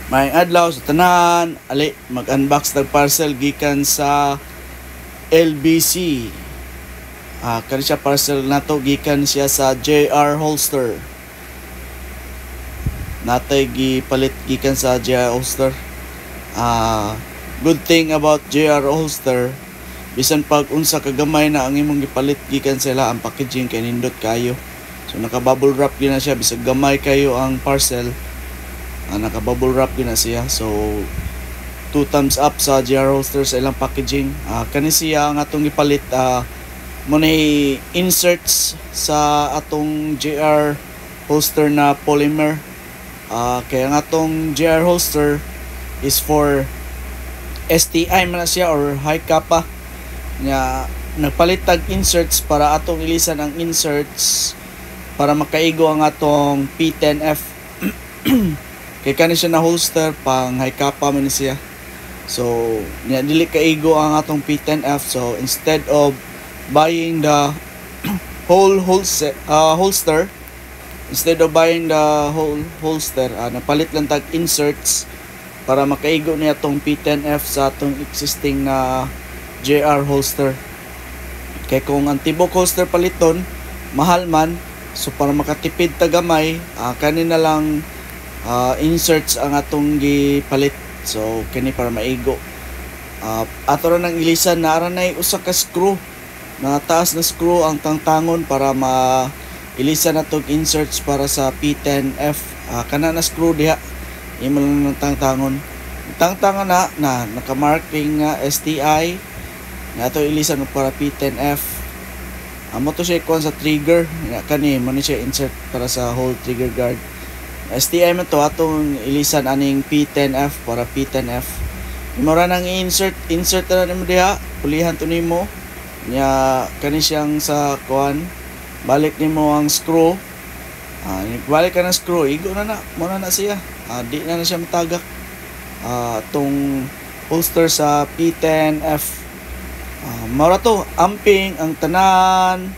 May adlaw sa tanan, ali mag-unbox tag parcel gikan sa LBC. Kani siya parcel nato gikan siya sa JR Holster. Natay gipalit gikan sa JR Holster. Good thing about JR Holster, bisan pag unsa kagamay na ang imong gipalit gikan sila, ang packaging kay nindot kayo. So naka-bubble wrap gyud na siya, bisag gamay kayo ang parcel. Naka-bubble wrap yun na siya. So 2 thumbs up sa JR Holster sa ilang packaging. Kani siya ang atong ipalit, muna inserts sa atong JR Holster na polymer. Kaya ang atong JR Holster is for STI man na siya, or high kappa nya. Nagpalit tag inserts para atong ilisan ang inserts para makaigo ang atong P10F. Kaya kani siya na holster pang high kappa man siya. So dili kaigo ang atong P10F. So instead of buying the whole holster, napalit lang tag inserts para makaigo niya atong P10F sa atong existing na JR holster. Kaya kung ang tibok holster paliton, mahal man. So para makatipid tagamay, kanina lang inserts ang atong gipalit. So kini para maigo. Ato ra nang ilisan na aranay usa ka screw, na taas na screw ang tangtangon para ilisan natong inserts para sa P10F. Kana na screw diha, imo lang ng tangtangon. Tangtangan na naka-marking nga STI na ato ilisan para P10F. Amo to siya kon sa trigger, kani mo ni siya insert para sa whole trigger guard. STI man to atong ilisan aning P10F para P10F. Mura nang insert na nimo diha, pulihan to nimo. Nya kani siyang sa kuan, balik nimo ang screw. Balik ka ng screw, igo na muna na siya. Di na siya matagak. Tong holster sa P10F. Mura to, amping ang tanan.